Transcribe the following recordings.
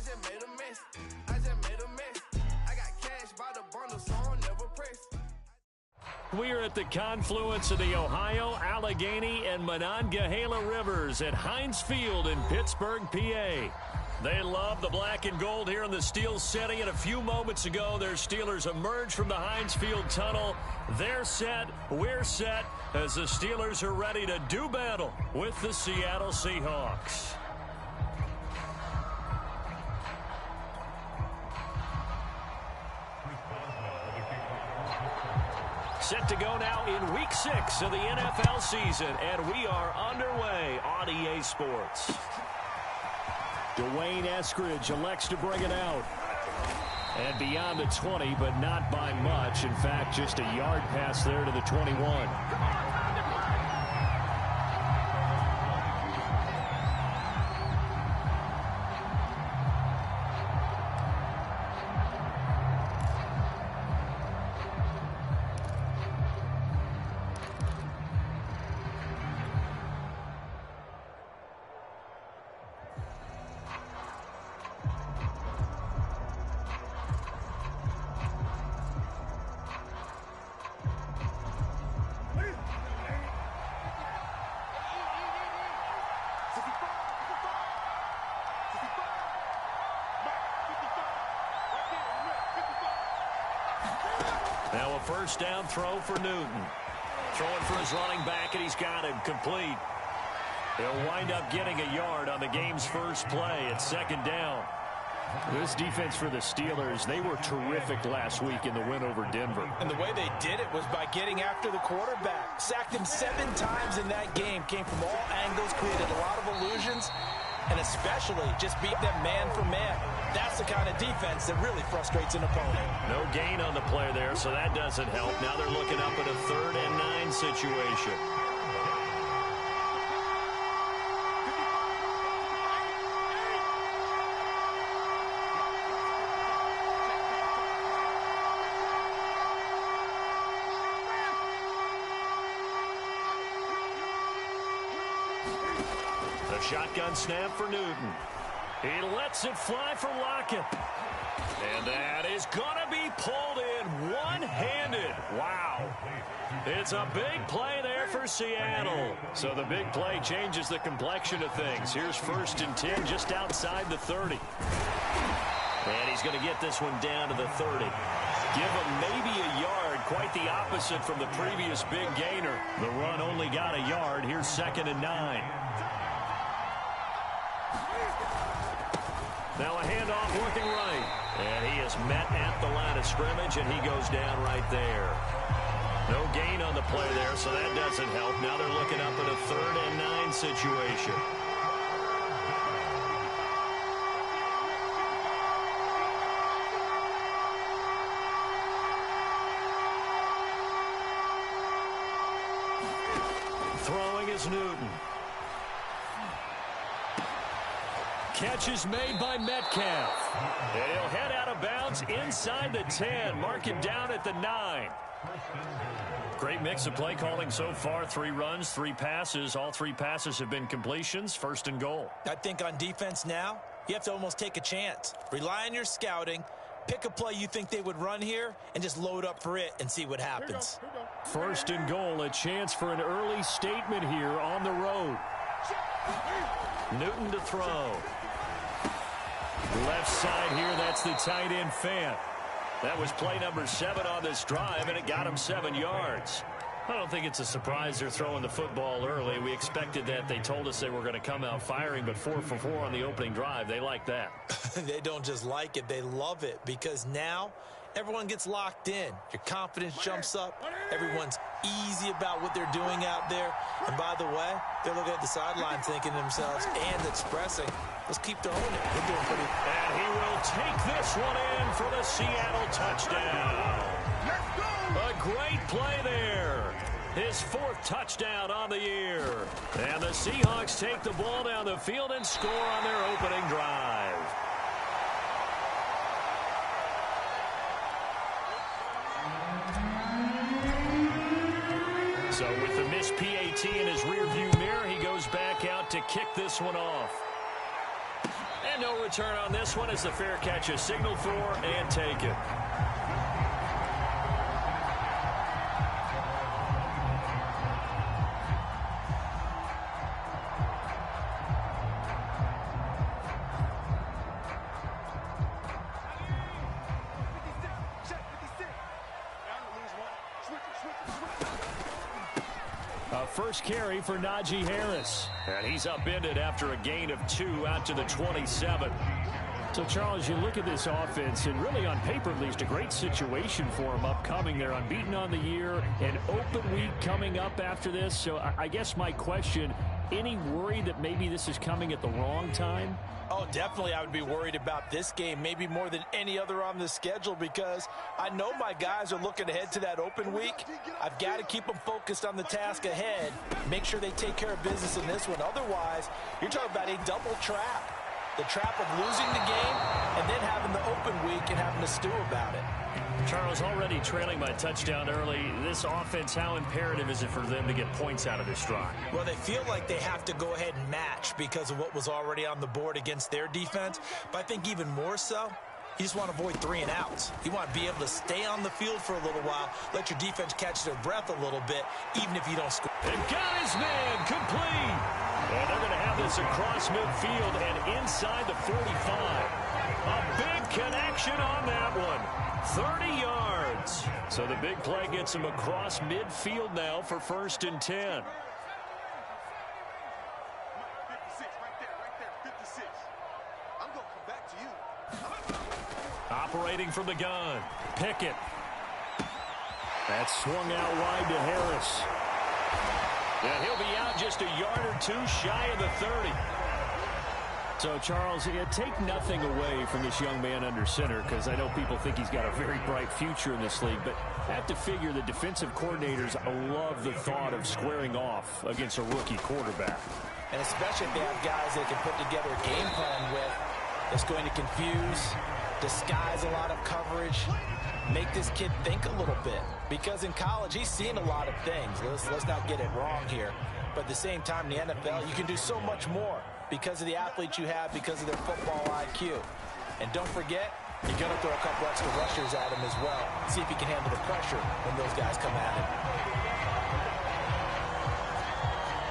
just made a mess. I just made a mess. I got cash by the bundle, so I'm never pressed. We're at the confluence of the Ohio, Allegheny, and Monongahela Rivers at Heinz Field in Pittsburgh, PA. They love the black and gold here in the Steel City, and a few moments ago, their Steelers emerged from the Heinz Field tunnel. They're set, we're set, as the Steelers are ready to do battle with the Seattle Seahawks. Set to go now in Week 6 of the NFL season, and we are underway on EA Sports. Dwayne Eskridge elects to bring it out. And beyond the 20, but not by much. In fact, just a yard pass there to the 21. Now a first down throw for Newton. Throwing for his running back, and he's got him complete. He'll wind up getting a yard on the game's first play at second down. This defense for the Steelers, they were terrific last week in the win over Denver. And the way they did it was by getting after the quarterback. Sacked him 7 times in that game. Came from all angles, created a lot of illusions, and especially just beat them man for man. That's the kind of defense that really frustrates an opponent. No gain on the play there, so that doesn't help. Now they're looking up at a 3rd and 9 situation. A shotgun snap for Newton. He lets it fly for Lockett. And that is going to be pulled in one-handed. Wow. It's a big play there for Seattle. So the big play changes the complexion of things. Here's 1st and 10 just outside the 30. And he's going to get this one down to the 30. Give him maybe a yard, quite the opposite from the previous big gainer. The run only got a yard. Here's 2nd and 9. Now a handoff working right. And he is met at the line of scrimmage, and he goes down right there. No gain on the play there, so that doesn't help. Now they're looking up at a 3rd and 9 situation. Throwing is Newton. Catch is made by Metcalf. And he'll head out of bounds inside the 10. Mark it down at the 9. Great mix of play calling so far. 3 runs, 3 passes. All 3 passes have been completions. 1st and goal. I think on defense now, you have to almost take a chance. Rely on your scouting. Pick a play you think they would run here and just load up for it and see what happens. 1st and goal. A chance for an early statement here on the road. Newton to throw. Left side here, that's the tight end Fant. That was play number 7 on this drive, and it got him 7 yards. I don't think it's a surprise they're throwing the football early. We expected that. They told us they were going to come out firing, but 4 for 4 on the opening drive. They like that. They don't just like it, they love it, because now everyone gets locked in. Your confidence jumps up. Everyone's easy about what they're doing out there. And by the way, they're looking at the sideline thinking to themselves and expressing, let's keep throwing it. They're doing pretty. And he will take this one in for the Seattle touchdown. A great play there. His 4th touchdown on the year. And the Seahawks take the ball down the field and score on their opening drive. So with the missed PAT in his rearview mirror, he goes back out to kick this one off. And no return on this one as the fair catch is signaled for and taken. First carry for Najee Harris. And he's upended after a gain of 2 out to the 27. So, Charles, you look at this offense, and really on paper at least, a great situation for them upcoming. They're unbeaten on the year, an open week coming up after this. So I guess my question, any worry that maybe this is coming at the wrong time? Oh, definitely I would be worried about this game, maybe more than any other on the schedule, because I know my guys are looking ahead to that open week. I've got to keep them focused on the task ahead, make sure they take care of business in this one. Otherwise, you're talking about a double trap. The trap of losing the game and then having the open week and having to stew about it. Charles, already trailing by touchdown early. This offense, how imperative is it for them to get points out of this drive? Well, they feel like they have to go ahead and match because of what was already on the board against their defense. But I think even more so, you just want to avoid 3 and outs. You want to be able to stay on the field for a little while, let your defense catch their breath a little bit, even if you don't score. And got his man complete. And they're going to have this across midfield and inside the 45. A big connection on that one. 30 yards. So the big play gets him across midfield now for 1st and 10. 56, right there, 56. I'm going to come back to you. Operating from the gun. Pickett. That's swung out wide to Harris. And he'll be out just a yard or 2 shy of the 30. So, Charles, take nothing away from this young man under center, because I know people think he's got a very bright future in this league, but I have to figure the defensive coordinators love the thought of squaring off against a rookie quarterback. And especially if they have guys they can put together a game plan with that's going to confuse, disguise a lot of coverage, make this kid think a little bit. Because in college, he's seen a lot of things. Let's not get it wrong here. But at the same time, in the NFL, you can do so much more because of the athletes you have, because of their football IQ. And don't forget, you're going to throw a couple extra rushers at him as well. See if he can handle the pressure when those guys come at him.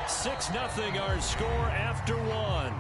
6-0 our score after 1.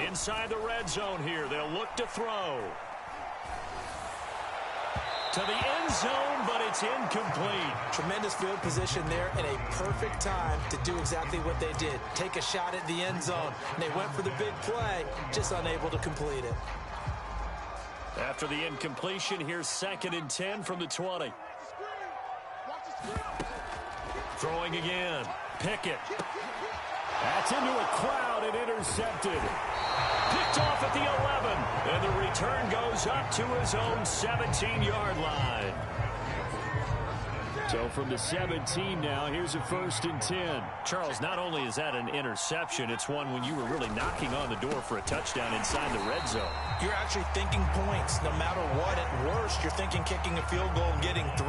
Inside the red zone here, they'll look to throw. To the end zone, but it's incomplete. Tremendous field position there and a perfect time to do exactly what they did. Take a shot at the end zone. And they went for the big play, just unable to complete it. After the incompletion, here's 2nd and 10 from the 20. Throwing again. Pickett. That's into a crowd and intercepted. Picked off at the 11. And the return goes up to his own 17-yard line. So from the 17 now, here's a 1st and 10. Charles, not only is that an interception, it's one when you were really knocking on the door for a touchdown inside the red zone. You're actually thinking points. No matter what, at worst, you're thinking kicking a field goal and getting 3.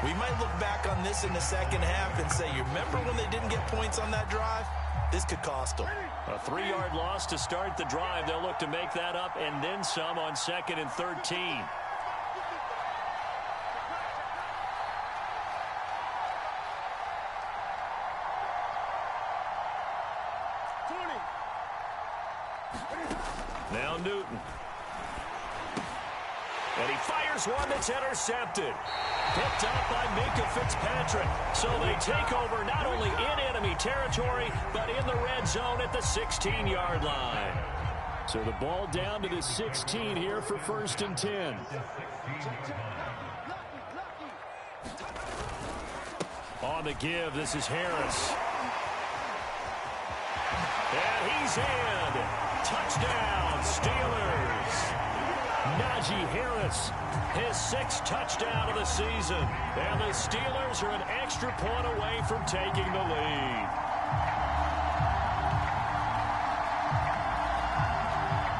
We might look back on this in the second half and say, you remember when they didn't get points on that drive? This could cost them. A 3-yard loss to start the drive. They'll look to make that up and then some on 2nd and 13. Now Newton. And he fires one that's intercepted. Picked up by Minka Fitzpatrick. So they take over not only in enemy territory, but in the red zone at the 16-yard line. So the ball down to the 16 here for 1st and 10. On the give, this is Harris. And he's in. Touchdown, Steelers. Najee Harris, his 6th touchdown of the season. And the Steelers are an extra point away from taking the lead.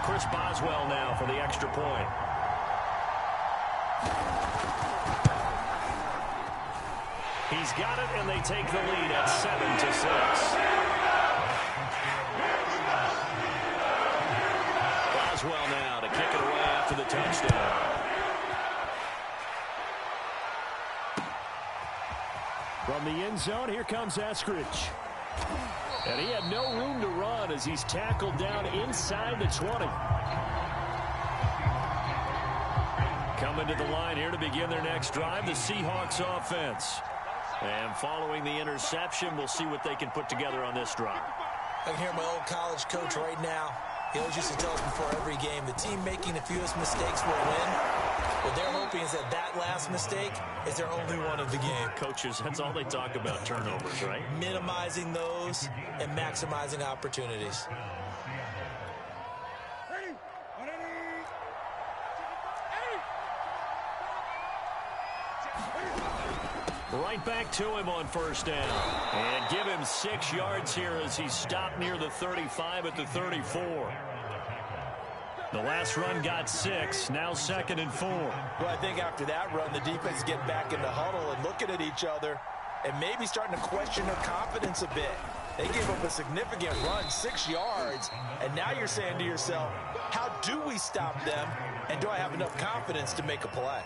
Chris Boswell now for the extra point. He's got it, and they take the lead at 7-6. Boswell now to kick it away after the touchdown. From the end zone, here comes Eskridge. And he had no room to run as he's tackled down inside the 20. Coming to the line here to begin their next drive, the Seahawks offense. And following the interception, we'll see what they can put together on this drive. I can hear my old college coach right now. He always used to tell us before every game, the team making the fewest mistakes will win. What they're hoping is that last mistake is their only one of the game. Coaches, that's all they talk about, turnovers, right? Minimizing those and maximizing opportunities. Right back to him on first down. And give him 6 yards here as he stopped near the 35 at the 34. The last run got 6, now 2nd and 4. Well, I think after that run, the defense get back in the huddle and looking at each other and maybe starting to question their confidence a bit. They gave up a significant run, 6 yards, and now you're saying to yourself, how do we stop them, and do I have enough confidence to make a play?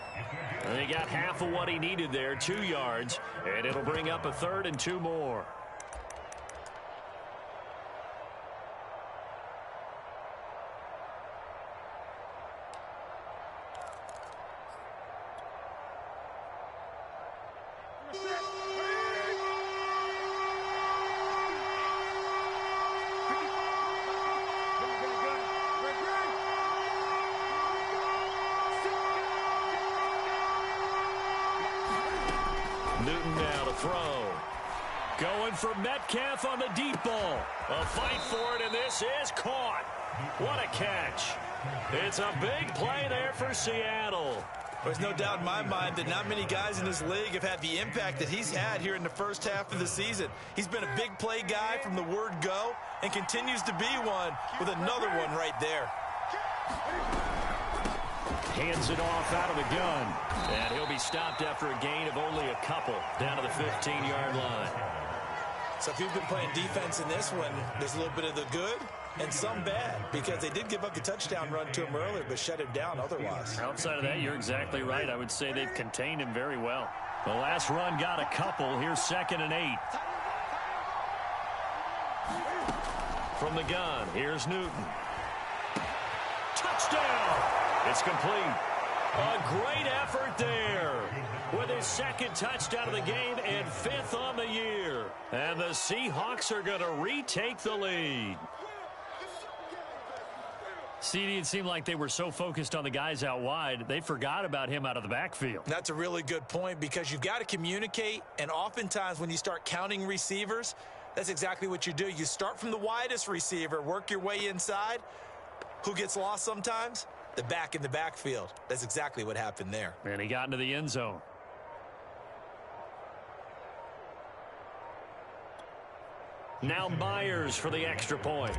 And he got half of what he needed there, 2 yards, and it'll bring up a 3rd and 2 more. Newton now to throw. Going for Metcalf on the deep ball. A fight for it, and this is caught. What a catch. It's a big play there for Seattle. There's no doubt in my mind that not many guys in this league have had the impact that he's had here in the first half of the season. He's been a big play guy from the word go and continues to be one with another one right there. Hands it off out of the gun. And he'll be stopped after a gain of only a couple down to the 15-yard line. So if you've been playing defense in this one, there's a little bit of the good and some bad, because they did give up the touchdown run to him earlier but shut him down otherwise. Outside of that, you're exactly right. I would say they've contained him very well. The last run got a couple. Here's 2nd and 8. From the gun, here's Newton. Touchdown! It's complete. A great effort there with his 2nd touchdown of the game and 5th on the year. And the Seahawks are going to retake the lead. CD, it seemed like they were so focused on the guys out wide, they forgot about him out of the backfield. That's a really good point, because you've got to communicate, and oftentimes when you start counting receivers, that's exactly what you do. You start from the widest receiver, work your way inside. Who gets lost sometimes? The back in the backfield. That's exactly what happened there. And he got into the end zone. Now Myers for the extra point.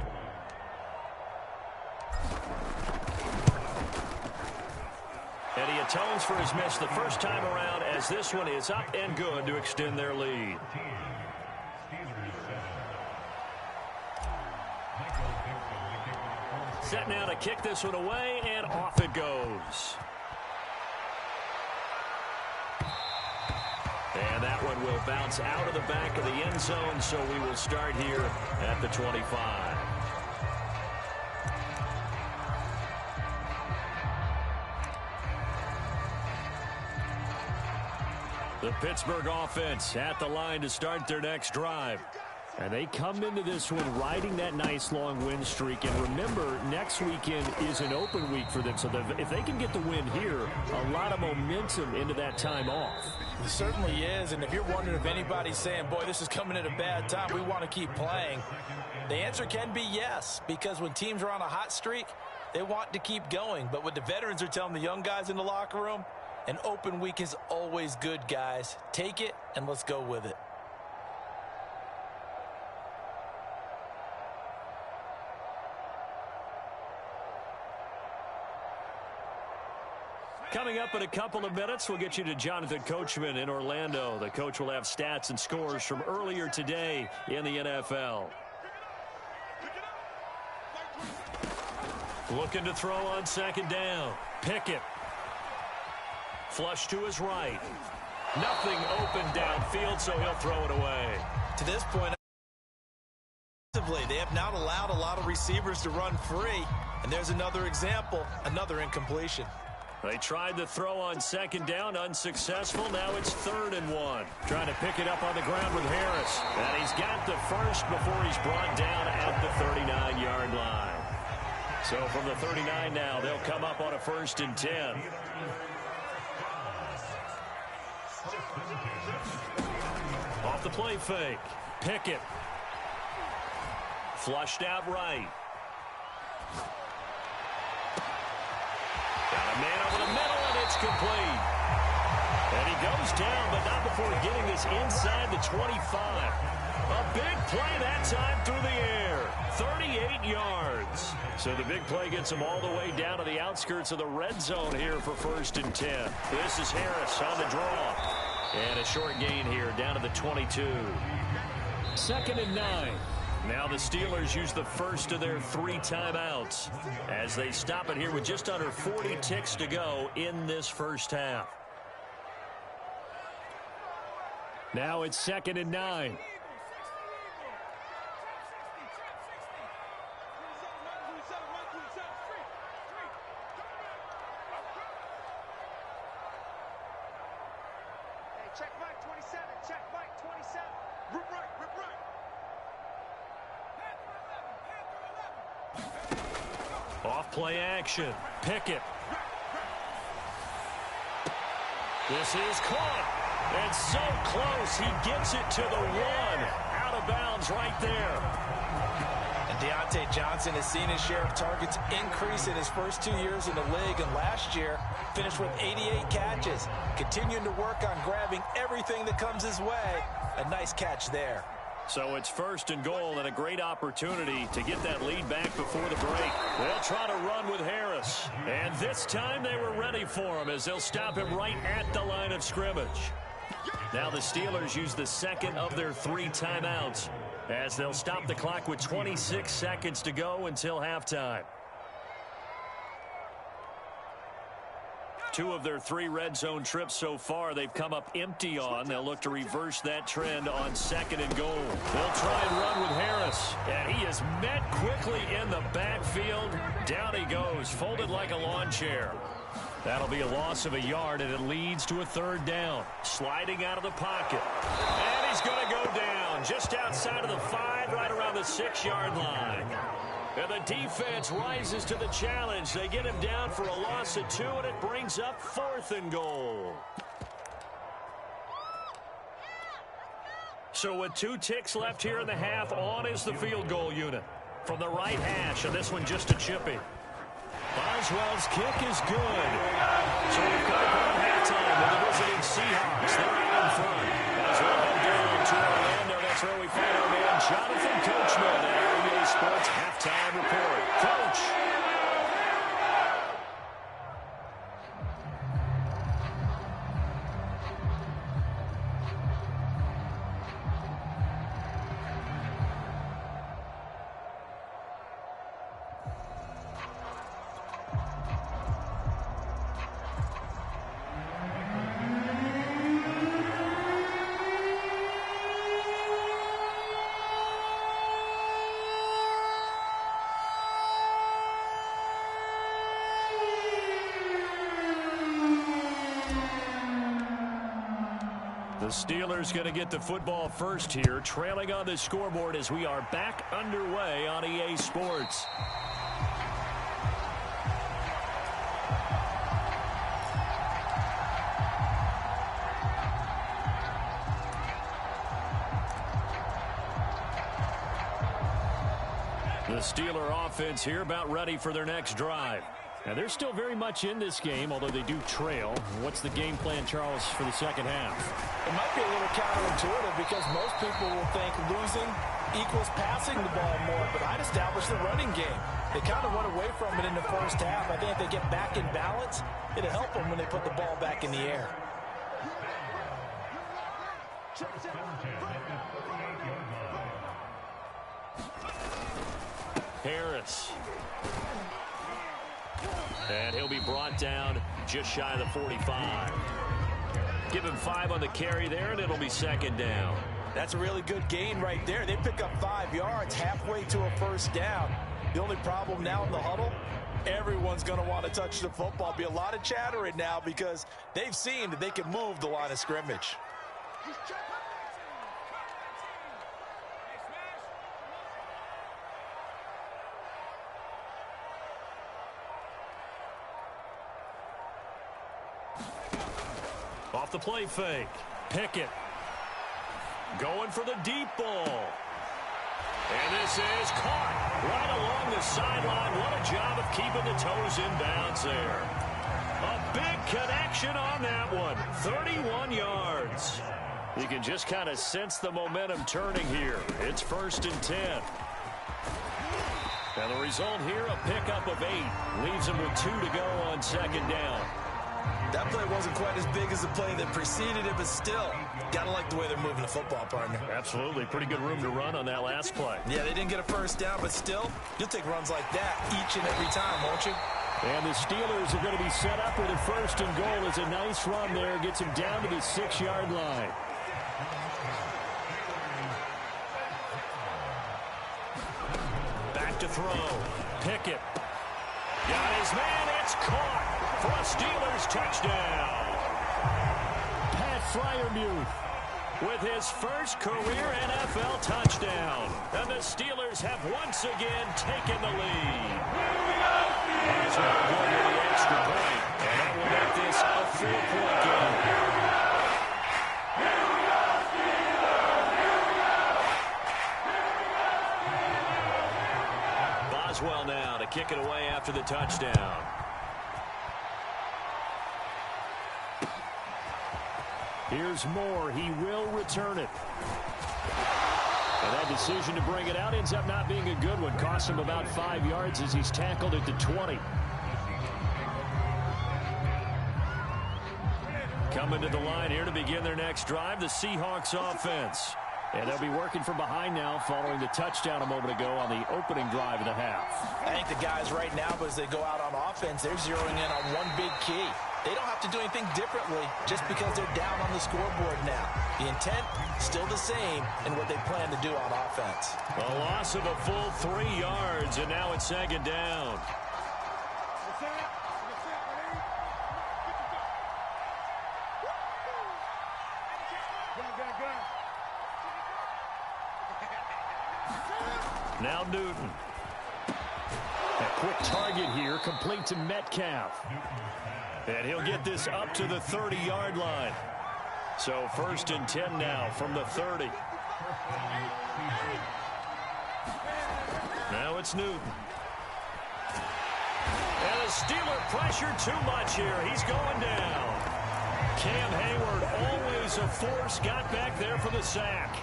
And he atones for his miss the first time around, as this one is up and good to extend their lead. Set now to kick this one away, and off it goes. And that one will bounce out of the back of the end zone, so we will start here at the 25. The Pittsburgh offense at the line to start their next drive. And they come into this one riding that nice long win streak. And remember, next weekend is an open week for them. So if they can get the win here, a lot of momentum into that time off. It certainly is, and if you're wondering if anybody's saying, boy, this is coming at a bad time, we want to keep playing, the answer can be yes, because when teams are on a hot streak, they want to keep going. But what the veterans are telling the young guys in the locker room, an open week is always good, guys. Take it, and let's go with it. Coming up in a couple of minutes, we'll get you to Jonathan Coachman in Orlando. The coach will have stats and scores from earlier today in the NFL. Looking to throw on second down. Pickett. Flush to his right. Nothing open downfield, so he'll throw it away. To this point, they have not allowed a lot of receivers to run free. And there's another example, another incompletion. They tried to throw on second down, unsuccessful. Now it's 3rd and 1. Trying to pick it up on the ground with Harris. And he's got the first before he's brought down at the 39-yard line. So from the 39 now, they'll come up on a 1st and 10. Off the play fake. Pickett. Flushed out right. Got a man over the middle, and it's complete. And he goes down, but not before getting this inside the 25. A big play that time through the air. 38 yards. So the big play gets him all the way down to the outskirts of the red zone here for 1st and 10. This is Harris on the draw. And a short gain here down to the 22. 2nd and 9. Now the Steelers use the first of their 3 timeouts as they stop it here with just under 40 ticks to go in this first half. Now it's 2nd and 9. Check Mike 27. Check Mike 27. Rip right, rip right. Off play action. Pickett. This is caught. And so close. He gets it to the 1. Out of bounds right there. And Deontay Johnson has seen his share of targets increase in his first 2 years in the league, and last year finished with 88 catches. Continuing to work on grabbing everything that comes his way. A nice catch there. So it's 1st and goal and a great opportunity to get that lead back before the break. They'll try to run with Harris. And this time they were ready for him as they'll stop him right at the line of scrimmage. Now the Steelers use the second of their 3 timeouts as they'll stop the clock with 26 seconds to go until halftime. 2 of their 3 red zone trips so far they've come up empty on. They'll look to reverse that trend on 2nd and goal. They'll try and run with Harris. And he is met quickly in the backfield. Down he goes, folded like a lawn chair. That'll be a loss of a yard, and it leads to a 3rd down. Sliding out of the pocket. And he's going to go down just outside of the 5, right around the 6-yard line. And the defense rises to the challenge. They get him down for a loss of 2, and it brings up 4th and goal. So with 2 ticks left here in the half, on is the field goal unit. From the right hash, and this one just a chipping. Boswell's kick is good. So we've got about halftime with the visiting Seahawks. They're out in front. As we'll head down to Orlando, that's where we find our man Jonathan Coachman at our EA Sports Halftime Report. Coach. The Steelers going to get the football first here, trailing on the scoreboard as we are back underway on EA Sports. The Steeler offense here about ready for their next drive. Now, they're still very much in this game, although they do trail. What's the game plan, Charles, for the second half? It might be a little counterintuitive because most people will think losing equals passing the ball more, but I'd establish the running game. They kind of went away from it in the first half. I think if they get back in balance, it'll help them when they put the ball back in the air. Harris. And he'll be brought down just shy of the 45. Give him 5 on the carry there, and it'll be second down. That's a really good gain right there. They pick up 5 yards halfway to a first down. The only problem now in the huddle, everyone's going to want to touch the football. Be a lot of chattering now because they've seen that they can move the line of scrimmage. Off the play fake. Pickett. Going for the deep ball. And this is caught right along the sideline. What a job of keeping the toes in bounds there. A big connection on that one. 31 yards. You can just kind of sense the momentum turning here. It's 1st and 10. Now the result here, a pickup of 8. Leaves them with 2 to go on second down. That play wasn't quite as big as the play that preceded it, but still, gotta like the way they're moving the football, partner. Absolutely. Pretty good room to run on that last play. Yeah, they didn't get a first down, but still, you'll take runs like that each and every time, won't you? And the Steelers are going to be set up with a 1st and goal. It's a nice run there. Gets him down to the 6-yard line. Back to throw. Pickett. Got his man. It's caught for a Steelers touchdown. Pat Freiermuth with his first career NFL touchdown. And the Steelers have once again taken the lead. He's now going to the extra point. And that will make this a 4-point game. Boswell now to kick it away after the touchdown. Here's Moore. He will return it. And that decision to bring it out ends up not being a good one. Costs him about 5 yards as he's tackled at the 20. Coming to the line here to begin their next drive, the Seahawks offense. And they'll be working from behind now following the touchdown a moment ago on the opening drive of the half. I think the guys right now, as they go out on offense, they're zeroing in on one big key. They don't have to do anything differently just because they're down on the scoreboard now. The intent, still the same in what they plan to do on offense. A loss of a full 3 yards, and now it's second down. Now Newton. A quick target here, complete to Metcalf. And he'll get this up to the 30-yard line. So 1st and 10 now from the 30. Now it's Newton. And the Steeler pressure too much here. He's going down. Cam Hayward, always a force, got back there for the sack.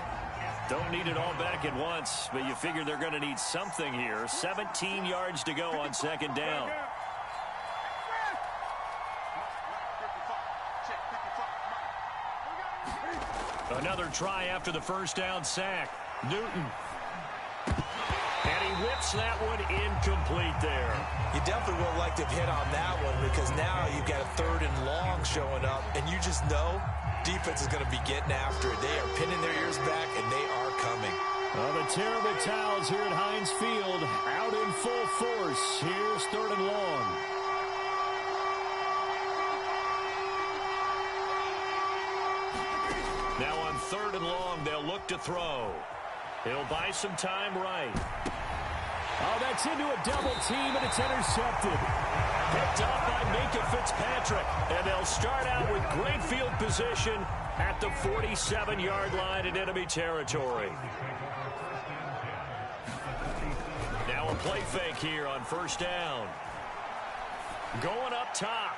Don't need it all back at once, but you figure they're going to need something here. 17 yards to go on second down. Another try after the first down sack. Newton. And he whips that one incomplete there. You definitely would like to hit on that one because now you've got a 3rd and long showing up, and you just know defense is going to be getting after it. They are pinning their ears back, and they are coming. Well, the terrible towels here at Heinz Field out in full force. Here's 3rd and long. Now on 3rd and long, they'll look to throw. He'll buy some time right. Oh, that's into a double team, and it's intercepted. Picked up by Minka Fitzpatrick. And they'll start out with great field position at the 47-yard line in enemy territory. Now play fake here on first down. Going up top.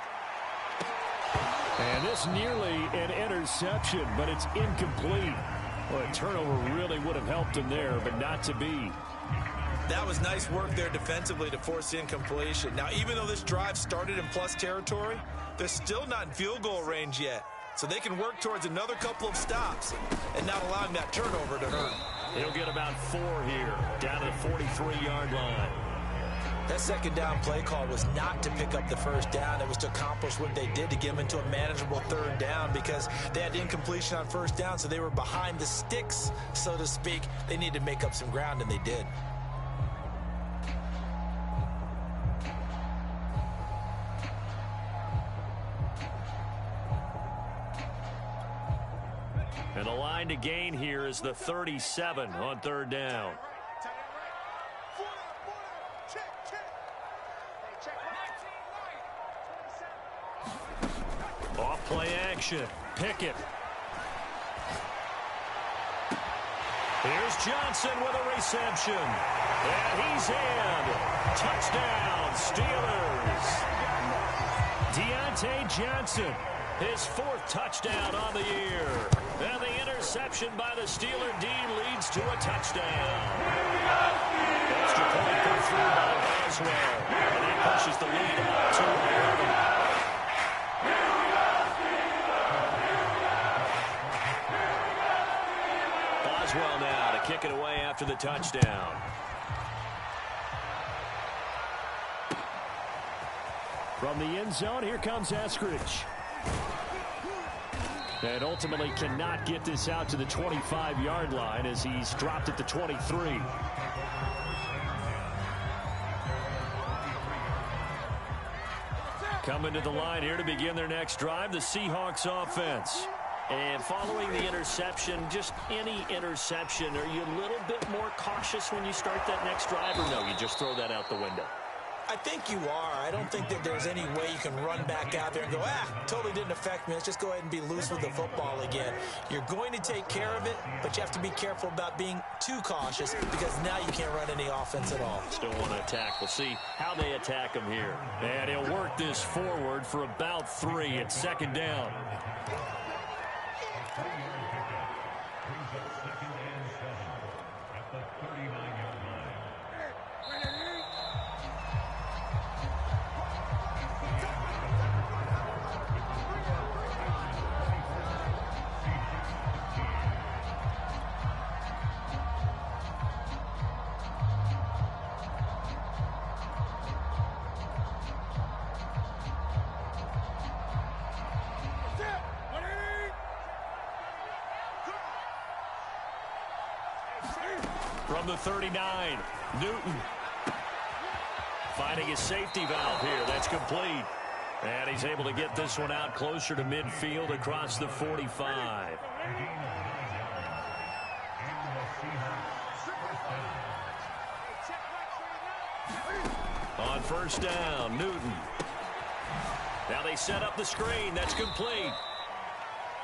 And this nearly an interception, but it's incomplete. Well, a turnover really would have helped him there, but not to be. That was nice work there defensively to force the incompletion. Now, even though this drive started in plus territory, they're still not in field goal range yet. So they can work towards another couple of stops and not allowing that turnover to hurt. He'll get about 4 here, down to the 43-yard line. That second down play call was not to pick up the first down. It was to accomplish what they did, to get them into a manageable third down, because they had incompletion on first down, so they were behind the sticks, so to speak. They needed to make up some ground, and they did. And the line to gain here is the 37 on third down. Off play action. Pickett. Here's Johnson with a reception. And he's in. Touchdown, Steelers. Deontay Johnson, his 4th touchdown on the year. And the interception by the Steeler D leads to a touchdown. Extra point put through by Boswell. And that pushes the lead up to 11. Boswell now to kick it away after the touchdown. From the end zone, here comes Eskridge. And ultimately cannot get this out to the 25-yard line as he's dropped at the 23. Coming to the line here to begin their next drive, the Seahawks offense. And following the interception, just any interception, are you a little bit more cautious when you start that next drive, or no, you just throw that out the window? I think you are. I don't think that there's any way you can run back out there and go, totally didn't affect me. Let's just go ahead and be loose with the football again. You're going to take care of it, but you have to be careful about being too cautious, because now you can't run any offense at all. Still want to attack. We'll see how they attack him here. And he'll work this forward for about 3 at second down. From the 39, Newton finding his safety valve here. That's complete. And he's able to get this one out closer to midfield across the 45. On first down, Newton. Now they set up the screen. That's complete.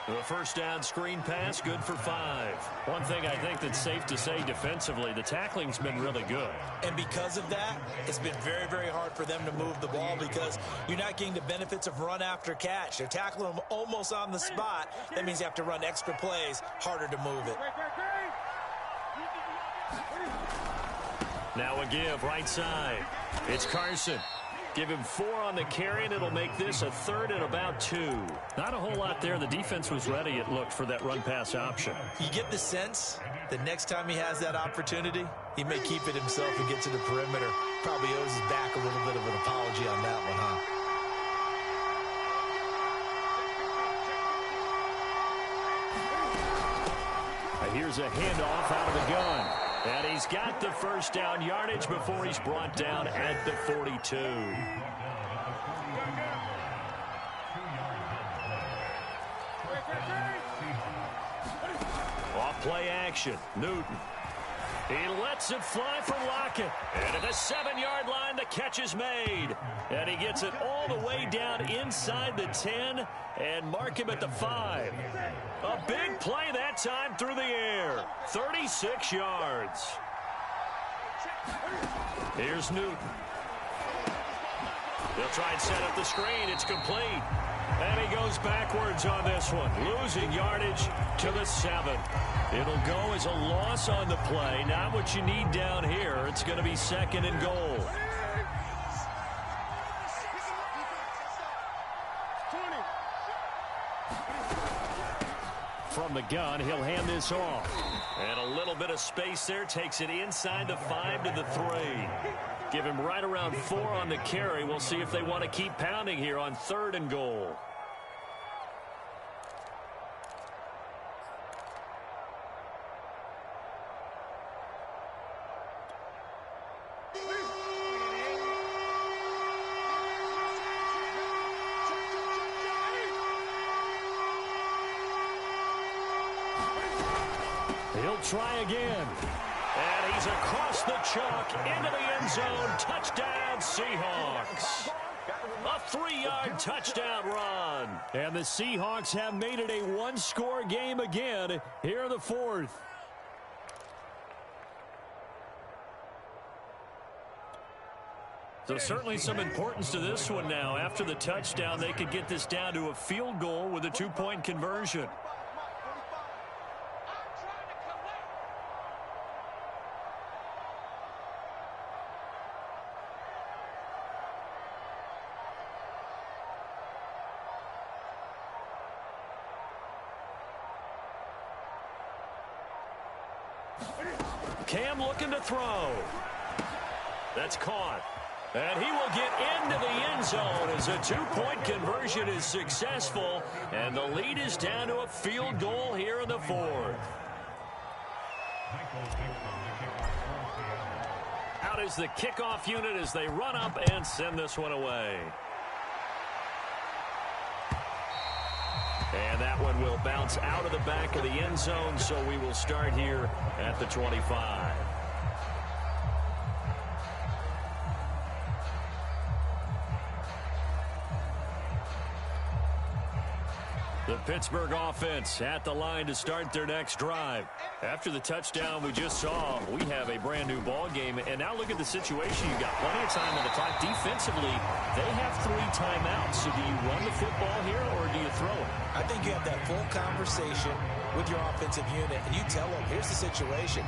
The first down screen pass, good for 5. One thing I think that's safe to say defensively, the tackling's been really good. And because of that, it's been very, very hard for them to move the ball, because you're not getting the benefits of run after catch. They're tackling them almost on the spot. That means you have to run extra plays, harder to move it. Now a give, right side. It's Carson. Give him 4 on the carry, and it'll make this a 3rd and about 2. Not a whole lot there. The defense was ready, it looked, for that run-pass option. You get the sense that next time he has that opportunity, he may keep it himself and get to the perimeter. Probably owes his back a little bit of an apology on that one, huh? Here's a handoff out of the gun. And he's got the first down yardage before he's brought down at the 42. Off play action, Newton. He lets it fly for Lockett. And at the 7-yard line, the catch is made. And he gets it all the way down inside the 10 and mark him at the 5. A big play that time through the air. 36 yards. Here's Newton. They'll try and set up the screen. It's complete. And he goes backwards on this one, losing yardage to the 7. It'll go as a loss on the play. Not what you need down here. It's going to be 2nd and goal. From the gun, he'll hand this off. And a little bit of space there. Takes it inside the 5 to the 3. Give him right around 4 on the carry. We'll see if they want to keep pounding here on 3rd and goal. He'll try again. And he's across the chalk into the end zone. Touchdown, Seahawks. A 3-yard touchdown run. And the Seahawks have made it a one-score game again here in the 4th. So certainly some importance to this one now. After the touchdown, they could get this down to a field goal with a 2-point conversion. Cam looking to throw. That's caught. And he will get into the end zone as a 2-point conversion is successful. And the lead is down to a field goal here in the 4th. Out is the kickoff unit as they run up and send this one away. And that one will bounce out of the back of the end zone, so we will start here at the 25. The Pittsburgh offense at the line to start their next drive. After the touchdown we just saw, we have a brand new ball game. And now look at the situation. You've got plenty of time on the clock. Defensively, they have 3 timeouts. So do you run the football here or do you throw it? I think you have that full conversation with your offensive unit, and you tell them, here's the situation.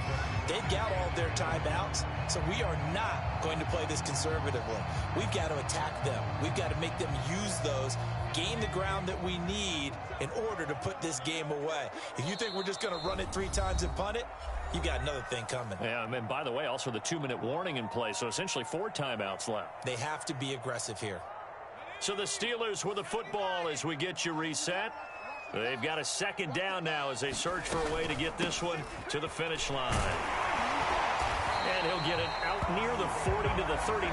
They've got all of their timeouts, so we are not going to play this conservatively. We've got to attack them. We've got to make them use those, gain the ground that we need in order to put this game away. If you think we're just going to run it 3 times and punt it, you've got another thing coming. Yeah, and by the way, also the 2-minute warning in play, so essentially 4 timeouts left. They have to be aggressive here. So the Steelers with the football as we get you reset. They've got a 2nd down now as they search for a way to get this one to the finish line. And he'll get it out near the 40 to the 39.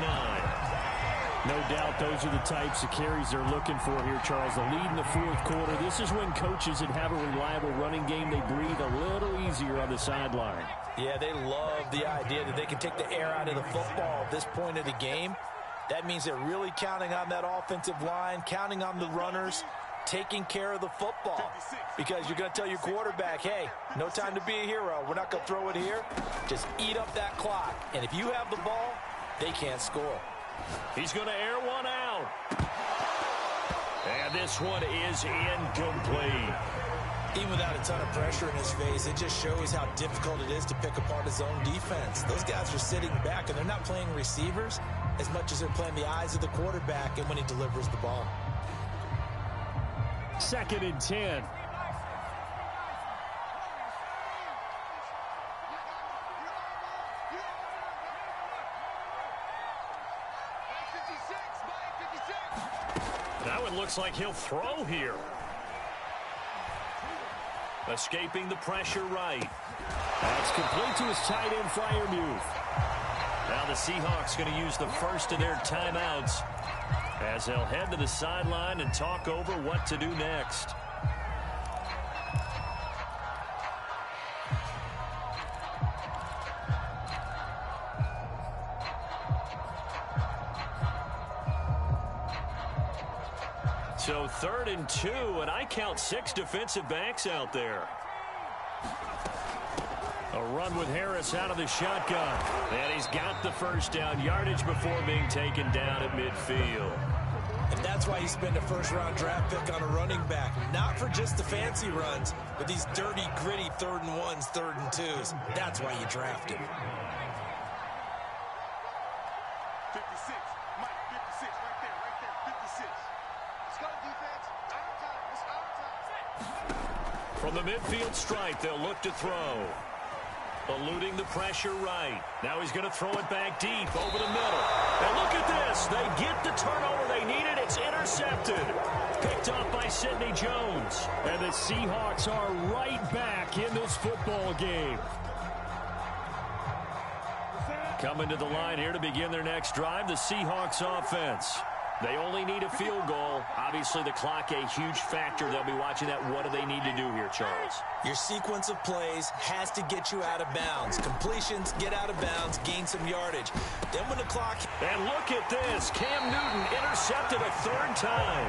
No doubt those are the types of carries they're looking for here, Charles. The lead in the 4th quarter. This is when coaches that have a reliable running game, they breathe a little easier on the sideline. Yeah, they love the idea that they can take the air out of the football at this point of the game. That means they're really counting on that offensive line, counting on the runners, taking care of the football. Because you're going to tell your quarterback, hey, no time to be a hero. We're not going to throw it here. Just eat up that clock. And if you have the ball, they can't score. He's going to air one out. And this one is incomplete. Even without a ton of pressure in his face, it just shows how difficult it is to pick apart his own defense. Those guys are sitting back, and they're not playing receivers as much as they're playing the eyes of the quarterback and when he delivers the ball. 2nd and 10. That one looks like he'll throw here. Escaping the pressure right. That's complete to his tight end, Freiermuth. Now the Seahawks going to use the first of their timeouts as they'll head to the sideline and talk over what to do next. So 3rd and 2, and I count 6 defensive backs out there. A run with Harris out of the shotgun. And he's got the first down, yardage before being taken down at midfield. And that's why you spend a first-round draft pick on a running back. Not for just the fancy runs, but these dirty, gritty 3rd and 1s, 3rd and 2s. That's why you draft him. 56. Mike, 56. Right there. 56. Let's go, defense. Our time. It's our time. From the midfield stripe, they'll look to throw. Eluding the pressure right. Now he's going to throw it back deep over the middle. And look at this. They get the turnover they needed. It's intercepted. Picked up by Sidney Jones. And the Seahawks are right back in this football game. Coming to the line here to begin their next drive, the Seahawks offense. They only need a field goal. Obviously, the clock a huge factor. They'll be watching that. What do they need to do here, Charles? Your sequence of plays has to get you out of bounds. Completions, get out of bounds, gain some yardage. Then when the clock... And look at this. Cam Newton intercepted a 3rd time.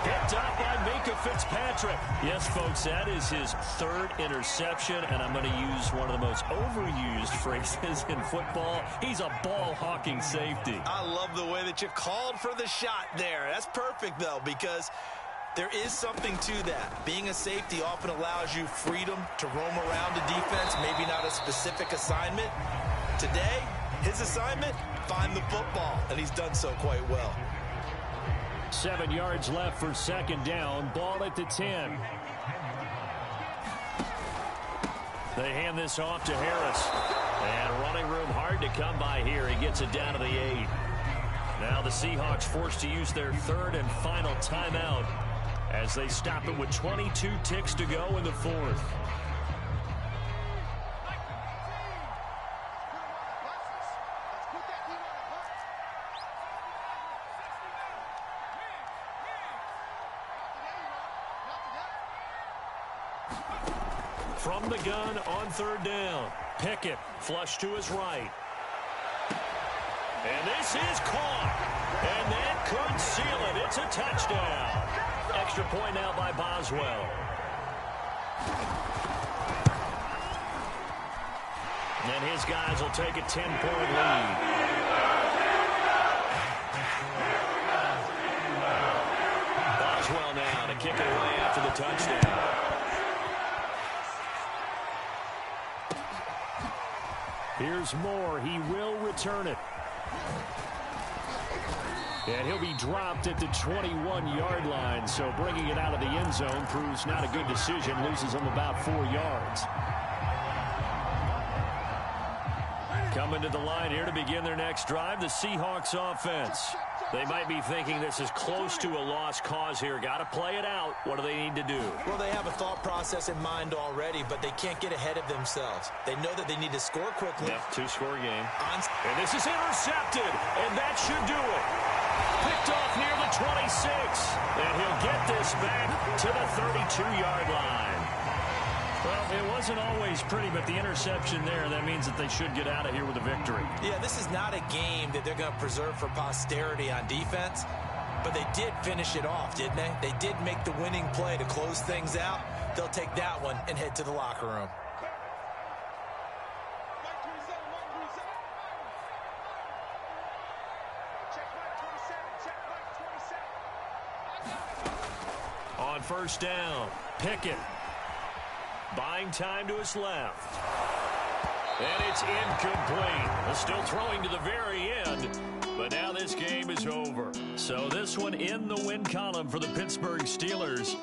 Picked up by Minka Fitzpatrick. Yes, folks, that is his 3rd interception, and I'm going to use one of the most overused phrases in football. He's a ball-hawking safety. I love the way that you called for the shot there. That's perfect, though, because there is something to that. Being a safety often allows you freedom to roam around a defense, maybe not a specific assignment. Today, his assignment, find the football, and he's done so quite well. 7 yards left for 2nd down. Ball at the 10. They hand this off to Harris. And running room hard to come by here. He gets it down to the 8. Now the Seahawks forced to use their 3rd and final timeout as they stop it with 22 ticks to go in the 4th. From the gun on 3rd down. Pickett flush to his right. And this is caught. And that could seal it. It's a touchdown. Extra point now by Boswell. And his guys will take a 10-point lead. Boswell now to kick it away after the touchdown. Here's Moore. He will return it. And he'll be dropped at the 21-yard line. So bringing it out of the end zone proves not a good decision. Loses him about 4 yards. Coming to the line here to begin their next drive, the Seahawks offense. They might be thinking this is close to a lost cause here. Got to play it out. What do they need to do? Well, they have a thought process in mind already, but they can't get ahead of themselves. They know that they need to score quickly. Yep, 2-score game. And this is intercepted, and that should do it. Picked off near the 26, and he'll get this back to the 32-yard line. Well, it wasn't always pretty, but the interception there, that means that they should get out of here with a victory. Yeah, this is not a game that they're going to preserve for posterity on defense, but they did finish it off, didn't they? They did make the winning play to close things out. They'll take that one and head to the locker room. On 1st down, Pickett. Buying time to his left. And it's incomplete. Still throwing to the very end. But now this game is over. So this one in the win column for the Pittsburgh Steelers.